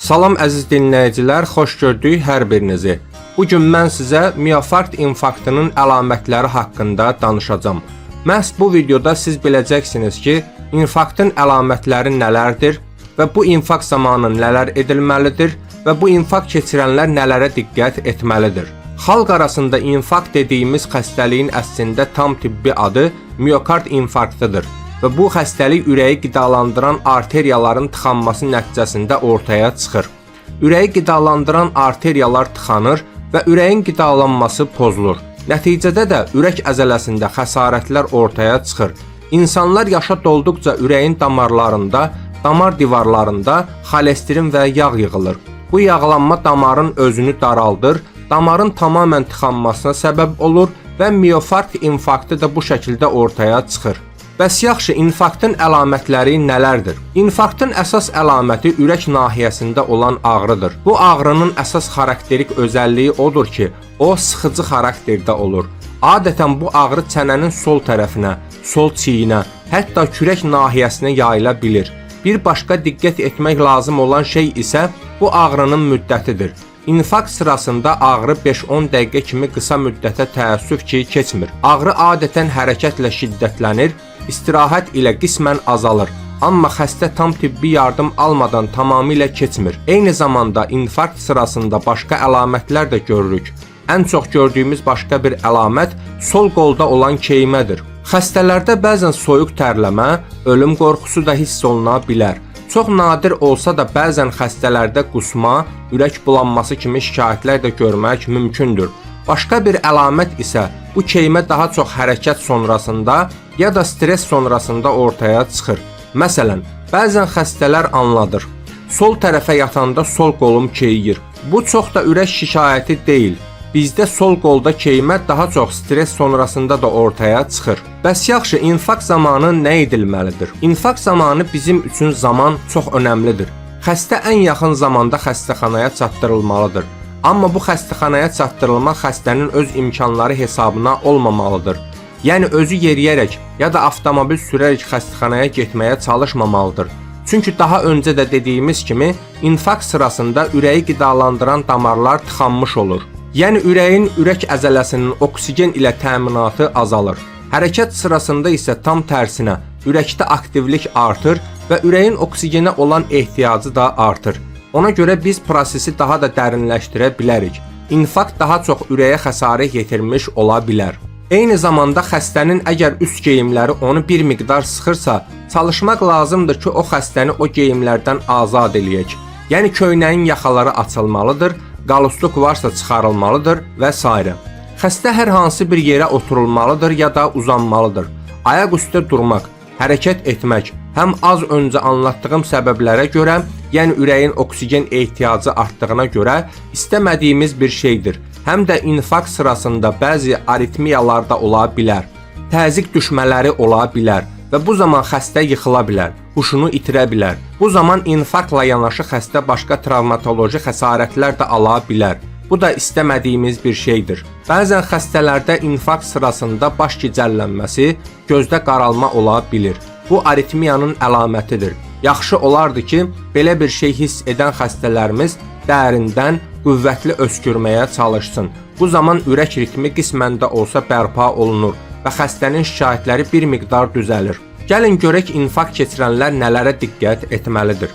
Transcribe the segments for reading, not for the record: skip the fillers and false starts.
Salam əziz dinləyicilər, xoş gördük hər birinizi. Bugün mən sizə miofart infarktının əlamətləri haqqında danışacağam. Məhz bu videoda siz biləcəksiniz ki, infarktın əlamətləri nələrdir və bu infarkt zamanı nələr edilməlidir və bu infarkt keçirənlər nələrə diqqət etməlidir. Xalq arasında infarkt dediyimiz xəstəliyin əslində tam tibbi adı miokard infarktıdır. Və bu xəstəlik ürəyi qidalandıran arteriyaların tıxanması nəticəsində ortaya çıxır. Ürəyi qidalandıran arteriyalar tıxanır və ürəyin qidalanması pozulur. Nəticədə də ürək əzələsində xəsarətlər ortaya çıxır. İnsanlar yaşa dolduqca ürəyin damarlarında, damar divarlarında xolesterin və yağ yığılır. Bu yağlanma damarın özünü daraldır, damarın tamamən tıxanmasına səbəb olur və miofart infarktı da bu şəkildə ortaya çıxır. Bəs yaxşı, infarktın əlamətləri nələrdir? İnfarktın əsas əlaməti ürək nahiyəsində olan ağrıdır. Bu ağrının əsas xarakterik özəlliyi odur ki, o sıxıcı xarakterdə olur. Adətən bu ağrı çənənin sol tərəfinə, sol çiyinə, hətta kürək nahiyəsinə yayıla bilir. Bir başqa diqqət etmək lazım olan şey isə bu ağrının müddətidir. İnfarkt sırasında ağrı 5-10 dəqiqə kimi qısa müddətə təəssüf ki, keçmir. Ağrı adətən hərəkətlə şiddətlənir, istirahət ilə qismən azalır. Amma xəstə tam tibbi yardım almadan tamamilə keçmir. Eyni zamanda infarkt sırasında başqa əlamətlər də görürük. Ən çox gördüyümüz başqa bir əlamət sol qolda olan keymədir. Xəstələrdə bəzən soyuq tərləmə, ölüm qorxusu da hiss oluna bilər. Çox nadir olsa da bəzən xəstələrdə qusma, ürək bulanması kimi şikayətlər də görmək mümkündür. Başqa bir əlamət isə bu keymə daha çox hərəkət sonrasında ya da stres sonrasında ortaya çıxır. Məsələn, bəzən xəstələr anladır. Sol tərəfə yatanda sol qolum keyiyir. Bu çox da ürək şikayəti deyil. Bizdə sol qolda keymə daha çox stres sonrasında da ortaya çıxır. Bəs yaxşı, infarkt zamanı nə edilməlidir? İnfarkt zamanı bizim üçün zaman çox önəmlidir. Xəstə ən yaxın zamanda xəstəxanaya çatdırılmalıdır. Amma bu xəstəxanaya çatdırılma xəstənin öz imkanları hesabına olmamalıdır. Yəni özü yeriyərək ya da avtomobil sürərək xəstəxanaya getməyə çalışmamalıdır. Çünki daha öncə də dediyimiz kimi, infarkt sırasında ürəyi qidalandıran damarlar tıxanmış olur. Yəni ürəyin ürək əzələsinin oksigen ilə təminatı azalır. Hərəkət sırasında isə tam tərsinə, ürəkdə aktivlik artır və ürəyin oksigenə olan ehtiyacı da artır. Ona görə biz prosesi daha da dərinləşdirə bilərik. İnfarkt daha çox ürəyə xəsarət yetirmiş ola bilər. Eyni zamanda xəstənin əgər üst geyimləri onu bir miqdar sıxırsa, çalışmaq lazımdır ki, o xəstəni o geyimlərdən azad eləyək. Yəni köynəyin yaxaları açılmalıdır, qalstuk varsa çıxarılmalıdır və s. Xəstə hər hansı bir yerə oturulmalıdır ya da uzanmalıdır. Ayaq üstə durmaq, hərəkət etmək həm az öncə anlattığım səbəblərə görə, yəni ürəyin oksigen ehtiyacı artdığına görə istəmədiyimiz bir şeydir. Həm də infarkt sırasında bəzi aritmiyalar da ola bilər. Təzyiq düşmələri ola bilər və bu zaman xəstə yıxıla bilər, huşunu itirə bilər. Bu zaman infarktla yanaşı xəstə başqa travmatoloji xəsarətlər də ala bilər. Bu da istəmədiyimiz bir şeydir. Bəzən xəstələrdə infarkt sırasında baş gicəllənməsi, gözdə qaralma ola bilir. Bu aritmiyanın əlamətidir. Yaxşı olardı ki, belə bir şey hiss edən xəstələrimiz dərindən qüvvətli öskürməyə çalışsın. Bu zaman ürək ritmi qismən də olsa bərpa olunur və xəstənin şikayətləri bir miqdar düzəlir. Gəlin görək infarkt keçirənlər nələrə diqqət etməlidir.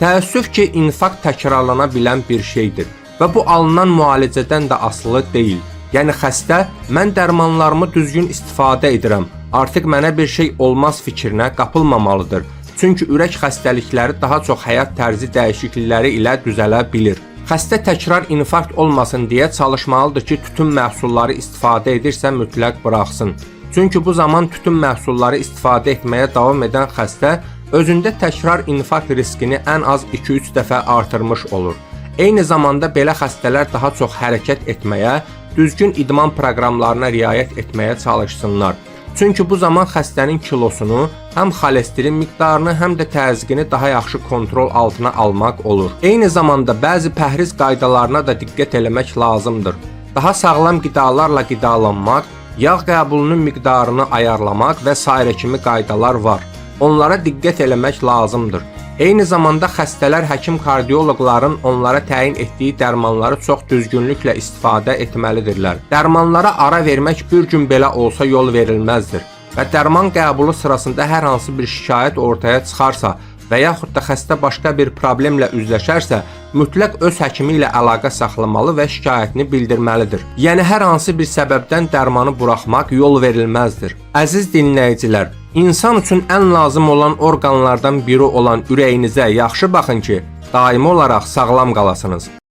Təəssüf ki, infarkt təkrarlana bilən bir şeydir və bu alınan müalicədən də asılı deyil. Yəni xəstə, mən dərmanlarımı düzgün istifadə edirəm, artıq mənə bir şey olmaz fikrinə qapılmamalıdır. Çünki ürək xəstəlikləri daha çox həyat tərzi dəyişiklikləri ilə düzələ bilir. Xəstə təkrar infarkt olmasın deyə çalışmalıdır ki, tütün məhsulları istifadə edirsə mütləq buraxsın. Çünki bu zaman tütün məhsulları istifadə etməyə davam edən xəstə özündə təkrar infarkt riskini ən az 2-3 dəfə artırmış olur. Eyni zamanda belə xəstələr daha çox hərəkət etməyə, düzgün idman proqramlarına riayət etməyə çalışsınlar. Çünki bu zaman xəstənin kilosunu, həm xolesterin miqdarını, həm də təzyiqini daha yaxşı kontrol altına almaq olur. Eyni zamanda bəzi pəhriz qaydalarına da diqqət eləmək lazımdır. Daha sağlam qidalarla qidalanmaq, yağ qəbulunun miqdarını ayarlamaq və s. kimi qaydalar var. Onlara diqqət eləmək lazımdır. Eyni zamanda xəstələr həkim kardioloqların onlara təyin etdiyi dərmanları çox düzgünlüklə istifadə etməlidirlər. Dərmanlara ara vermək bir gün belə olsa yol verilməzdir və dərman qəbulu sırasında hər hansı bir şikayət ortaya çıxarsa və yaxud da xəstə başqa bir problemlə üzləşərsə, mütləq öz həkimi ilə əlaqə saxlamalı və şikayətini bildirməlidir. Yəni hər hansı bir səbəbdən dərmanı buraxmaq yol verilməzdir. Əziz dinləyicilər, insan üçün ən lazım olan orqanlardan biri olan ürəyinizə yaxşı baxın ki, daimi olaraq sağlam qalasınız.